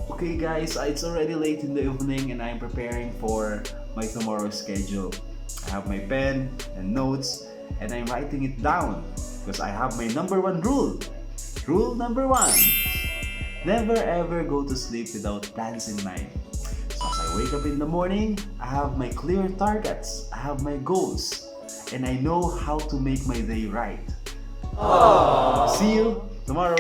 Okay guys, it's already late in the evening and I'm preparing for my tomorrow's schedule. I have my pen and notes and I'm writing it down because I have my number one rule. Rule number one: never ever go to sleep without plans in mind. So as I wake up in the morning, I have my clear targets, I have my goals, and I know how to make my day right. Aww. See you tomorrow.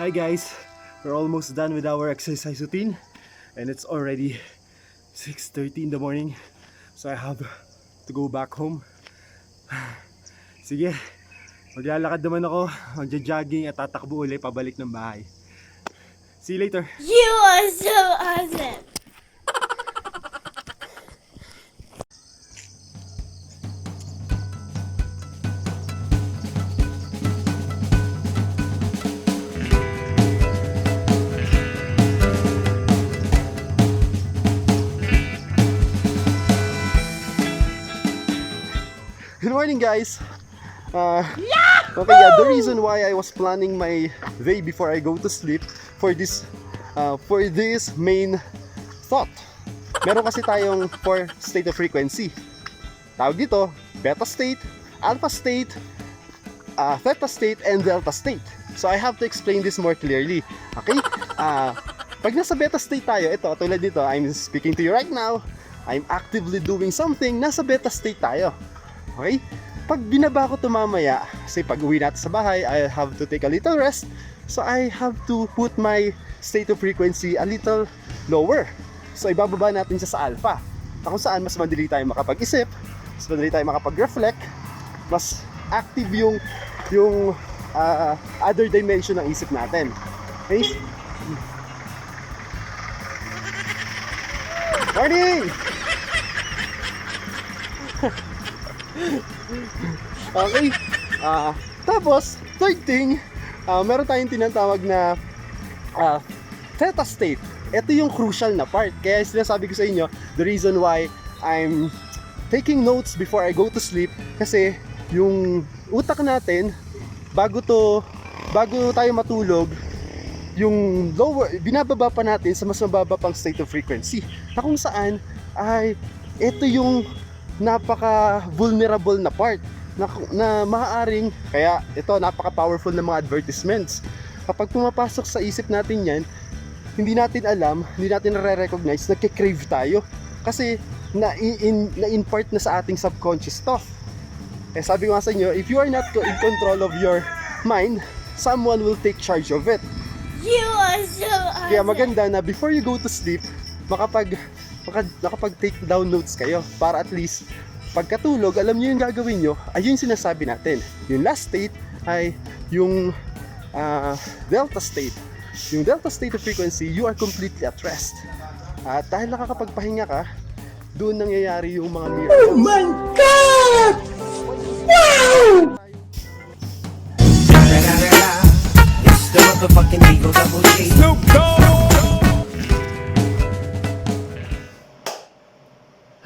Hi guys, we're almost done with our exercise routine and it's already 6:30 in the morning, so I have to go back home. Sige, maglalakad naman ako, magja-jogging at tatakbo ulit pabalik ng bahay. See you later. You are so awesome. Good morning guys! The reason why I was planning my day before I go to sleep for this main thought. Meron kasi tayong 4 state of frequency. Tawag dito, beta state, alpha state, theta state, and delta state. So I have to explain this more clearly. Okay? Pag nasa beta state tayo, ito, tulad dito, I'm speaking to you right now, I'm actively doing something, nasa beta state tayo. Okay? Pag binaba ko ito mamaya, kasi pag uwi natin sa bahay, I have to take a little rest. So I have to put my state of frequency a little lower. So ibababa natin siya sa alpha. Kung saan mas madali tayo makapag-isip, mas madali tayo makapag-reflect, mas active yung other dimension ng isip natin. Okay? Morning! Okay. Tapos, third thing, meron tayong tinatawag na theta state. Ito yung crucial na part. Kaya sinasabi ko sa inyo, the reason why I'm taking notes before I go to sleep, kasi yung utak natin, bago tayo matulog, yung lower, binababa pa natin sa mas mababa pang state of frequency. Na kung saan ay ito yung napaka-vulnerable na part na maaaring, kaya ito napaka-powerful ng mga advertisements. kapag pumapasok sa isip natin yan, hindi natin alam, hindi natin nare-recognize, nagke-crave tayo. Kasi na-impart na sa ating subconscious to. Eh sabi ko nga sa inyo, if you are not in control of your mind, someone will take charge of it. You are so awesome. Kaya maganda na before you go to sleep, nakapag-take down notes kayo para at least pagkatulog, alam niyo yung gagawin nyo. Ayun yung sinasabi natin. Yung last state ay yung delta state. Yung delta state of frequency, you are completely at rest. At dahil nakakapagpahinga ka, doon nangyayari yung mga miracles. Oh my God! Wow! It's the motherfucking Eagle Double G.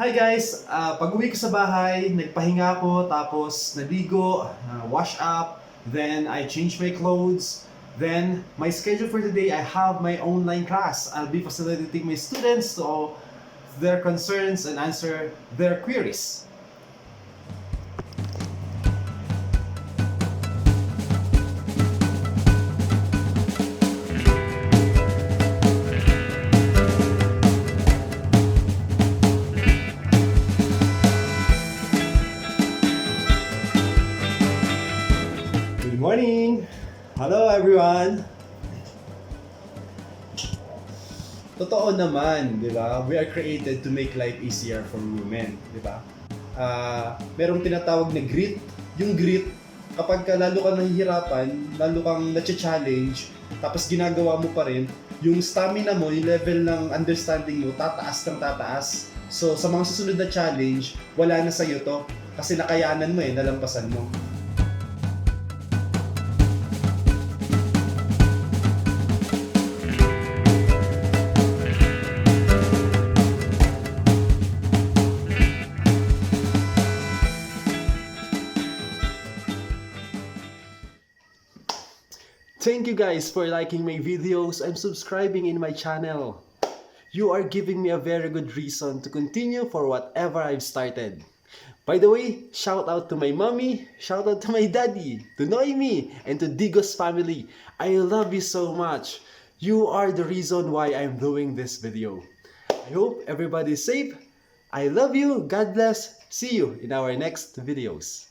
Hi guys! Pag-uwi ko sa bahay, nagpahinga ako, tapos naligo, wash up, then I change my clothes. Then, my schedule for today, I have my online class. I'll be facilitating my students to their concerns and answer their queries. Good morning! Hello everyone! Totoo naman, di ba? We are created to make life easier for women, di ba? Merong tinatawag na grit. Yung grit, kapag lalo kang nahihirapan, lalo kang na-challenge, tapos ginagawa mo pa rin, yung stamina mo, yung level ng understanding mo, tataas ng tataas. So, sa mga susunod na challenge, wala na sa'yo to. Kasi nakayanan mo nalampasan mo. Thank you guys for liking my videos and subscribing in my channel. You are giving me a very good reason to continue for whatever I've started. By the way, shout out to my mommy, shout out to my daddy, to Noemi, and to Digos family. I love you so much. You are the reason why I'm doing this video. I hope everybody is safe. I love you. God bless. See you in our next videos.